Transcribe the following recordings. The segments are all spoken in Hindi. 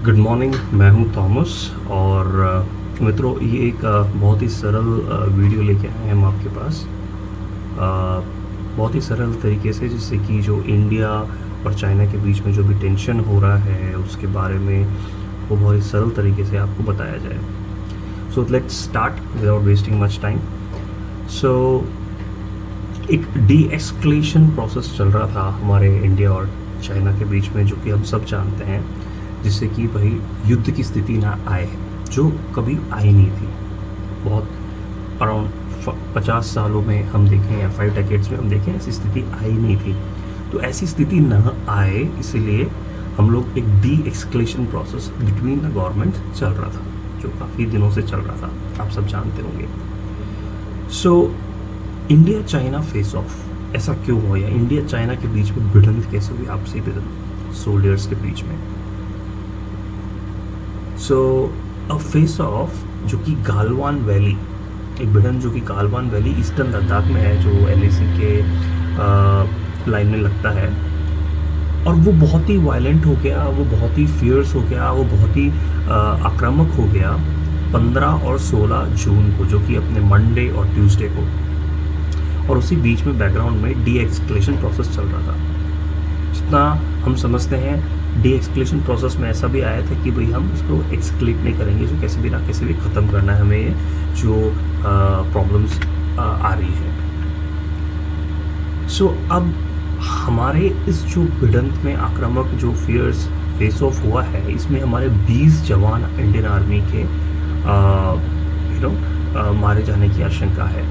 Good morning. मैं हूं थॉमस और मित्रों ये एक बहुत ही सरल वीडियो लेके आए हैं हम आपके पास। बहुत ही सरल तरीके से, जिससे कि जो इंडिया और चाइना के बीच में जो भी टेंशन हो रहा है उसके बारे में वो बहुत ही सरल तरीके से आपको बताया जाए। So let's start without wasting much time. So एक डी एस्केलेशन प्रोसेस चल रहा था हमारे इंडिया और चाइना के बीच में, जो कि हम सब जानते हैं, जिससे कि भाई युद्ध की स्थिति ना आए, जो कभी आई नहीं थी। बहुत अराउंड 50 सालों में हम देखें या 5 डेकेड्स में हम देखें, ऐसी स्थिति आई नहीं थी। तो ऐसी स्थिति ना आए इसलिए हम लोग एक D escalation process between the government चल रहा था, जो काफ़ी दिनों से चल रहा था, आप सब जानते होंगे। So India China face of ऐसा क्यों हुआ, या इंडिया चाइना के बीच में भिड़ंत कैसे हुई, आपसी भिड़ंत सोल्जर्स के बीच में। सो अ फेस ऑफ जो कि गालवान वैली, एक भिड़ंत जो कि गालवान वैली ईस्टर्न लद्दाख में है, जो LAC के लाइन में लगता है। और वो बहुत ही वायलेंट हो गया, वो बहुत ही फियर्स हो गया, वो बहुत ही आक्रामक हो गया 15 और 16 जून को, जो कि अपने मंडे और ट्यूसडे को। और उसी बीच में बैकग्राउंड में डी एस्केलेशन प्रोसेस चल रहा था। जितना हम समझते हैं, डी एस्केलेशन प्रोसेस में ऐसा भी आया था कि भाई हम इसको एक्सक्लेट नहीं करेंगे, जो कैसे भी ना कैसे भी ख़त्म करना है हमें, जो प्रॉब्लम्स आ रही है। सो अब हमारे इस जो भिड़ंत में आक्रामक जो फियर्स फेस ऑफ हुआ है, इसमें हमारे 20 जवान इंडियन आर्मी के मारे जाने की आशंका है,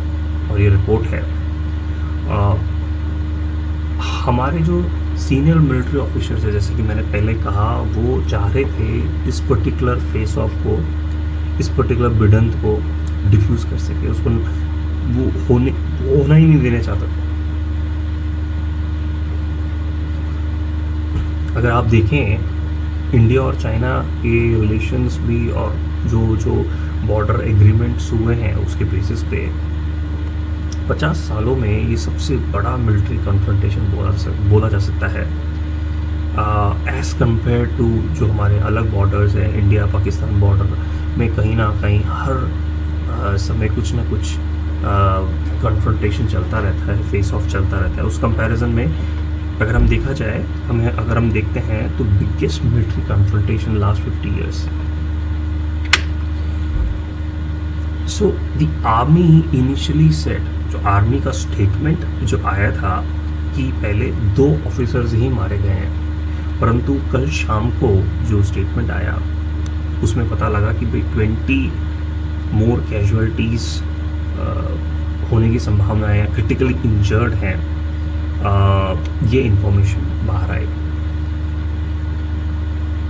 और ये रिपोर्ट है। हमारे जो सीनियर मिलिट्री ऑफिसर्स है, जैसे कि मैंने पहले कहा, वो चाह रहे थे इस पर्टिकुलर फेस ऑफ को, इस पर्टिकुलर भिड़ंत को डिफ्यूज़ कर सके, उसको वो होना ही नहीं देना चाहता था। अगर आप देखें, इंडिया और चाइना के रिलेशंस भी, और जो बॉर्डर एग्रीमेंट्स हुए हैं उसके बेसिस पे 50 सालों में ये सबसे बड़ा मिलिट्री कन्फ्रंटेशन बोला जा सकता है, एज़ कम्पेयर टू जो हमारे अलग बॉर्डर्स हैं, इंडिया पाकिस्तान बॉर्डर में कहीं ना कहीं हर समय कुछ ना कुछ कन्फ्रंटेशन चलता रहता है, फेस ऑफ चलता रहता है। उस कंपैरिजन में अगर हम देखा जाए, अगर हम देखते हैं तो biggest military confrontation last 50 years. So the army initially said, जो आर्मी का स्टेटमेंट जो आया था कि पहले 2 ऑफिसर्स ही मारे गए हैं, परंतु कल शाम को जो स्टेटमेंट आया उसमें पता लगा कि भाई 20 मोर कैजुअलिटीज़ होने की संभावना है, क्रिटिकली इंजर्ड हैं। ये इंफॉर्मेशन बाहर आई,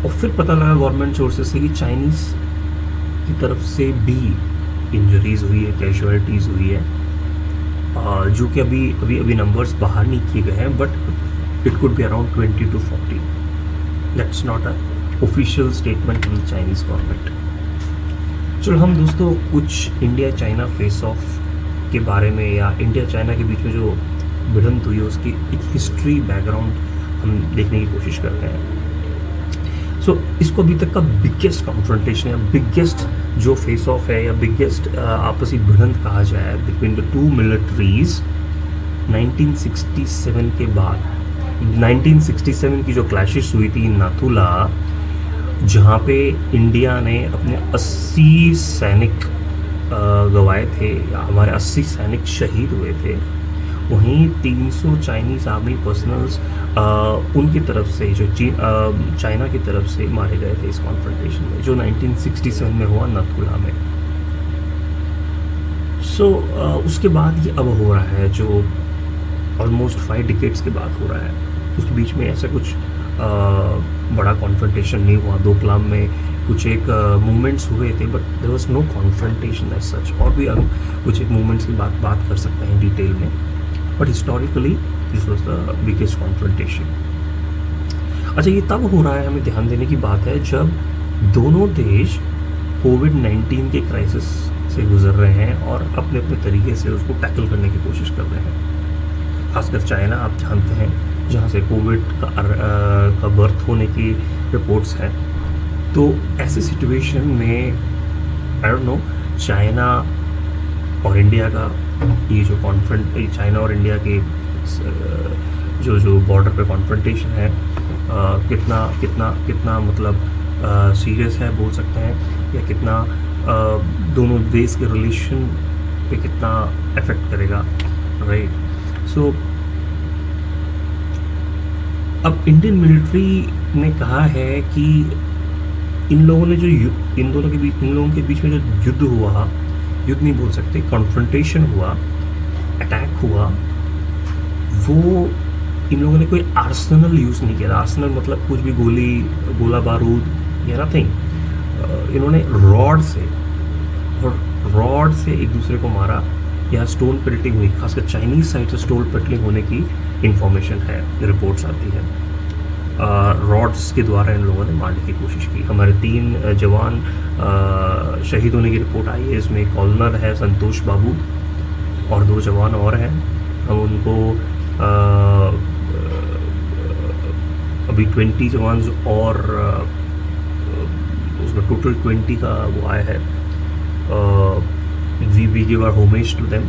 और फिर पता लगा गवर्नमेंट सोर्सेज से कि चाइनीज़ की तरफ से भी इंजरीज हुई है, कैजुअलिटीज़ हुई है, जो कि अभी नंबर्स बाहर नहीं किए गए हैं, but it could be around 20 to 40। That's not a official statement from the Chinese government. चलो हम दोस्तों कुछ इंडिया चाइना फेस ऑफ के बारे में, या इंडिया चाइना के बीच में जो भिड़ंत हुई है उसकी एक हिस्ट्री बैकग्राउंड हम देखने की कोशिश करते हैं। सो इसको अभी तक का बिगेस्ट कॉन्फ्रंटेशन, या बिगेस्ट जो फेस ऑफ है, या बिगेस्ट आपसी भिड़ंत कहा जाए बिटवीन द 2 मिलिट्रीज 1967 के बाद, 1967 की जो क्लैशेस हुई थी नाथुला, जहाँ पे इंडिया ने अपने 80 सैनिक गंवाए थे, या हमारे 80 सैनिक शहीद हुए थे। वहीं 300 चाइनीज़ आर्मी पर्सनल्स उनकी तरफ से, जो चाइना की तरफ से मारे गए थे इस कॉन्फ्रंटेशन में, जो 1967 में हुआ नथुला में। सो उसके बाद ये अब हो रहा है, जो ऑलमोस्ट 5 डिकेड्स के बाद हो रहा है। उसके बीच में ऐसा कुछ बड़ा कॉन्फ्रंटेशन नहीं हुआ। डोकलाम में कुछ एक मूवमेंट्स हुए थे, but there was no confrontation as such. और भी हम कुछ एक मूवमेंट्स की बात कर सकते हैं डिटेल में, but historically this was the biggest confrontation. अच्छा, ये तब हो रहा है, हमें ध्यान देने की बात है, जब दोनों देश कोविड-19 के क्राइसिस से गुजर रहे हैं और अपने अपने तरीके से उसको टैकल करने की कोशिश कर रहे हैं। खासकर चाइना, आप जानते हैं, जहाँ से कोविड का बर्थ होने की रिपोर्ट्स हैं, तो ऐसे सिचुएशन में आई डोंट नो चाइना और इंडिया का ये जो चाइना और इंडिया के जो बॉर्डर पे कॉन्फ्रंटेशन है कितना कितना कितना मतलब सीरियस है बोल सकते हैं, या कितना दोनों देश के रिलेशन पे कितना इफेक्ट करेगा, राइट। सो अब इंडियन मिलिट्री ने कहा है कि इन लोगों के बीच में जो युद्ध हुआ, युद्ध नहीं बोल सकते, कॉन्फ्रंटेशन हुआ, अटैक हुआ, वो इन लोगों ने कोई आर्सेनल यूज़ नहीं किया। आर्सेनल मतलब कुछ भी गोला बारूद या नथिंग। इन्होंने रॉड से एक दूसरे को मारा, या स्टोन पेल्टिंग हुई, खासकर चाइनीज साइड से स्टोन पेल्टिंग होने की इंफॉर्मेशन है, रिपोर्ट्स आती है। रॉड्स के द्वारा इन लोगों ने मारने की कोशिश की। हमारे 3 जवान शहीद होने की रिपोर्ट आई है। इसमें कॉलनर है संतोष बाबू और 2 जवान और हैं। हम उनको अभी 20 जवान और उसमें टोटल 20 का वो आया है। We give our homage to them.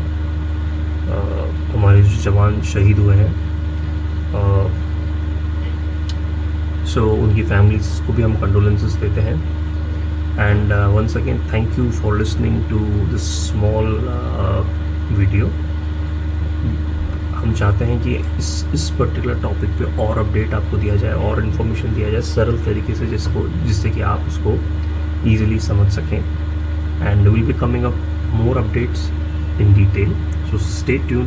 हमारे जो जवान शहीद हुए हैं, सो उनकी फैमिलीज को भी हम कंडोलेंसेस देते हैं। And once again thank you for listening to this small video. हम चाहते हैं कि इस पर्टिकुलर टॉपिक पे और अपडेट आपको दिया जाए और इन्फॉर्मेशन दिया जाए सरल तरीके से, जिससे कि आप उसको ईजिली समझ सकें। And will be coming up more updates in detail, so stay tuned.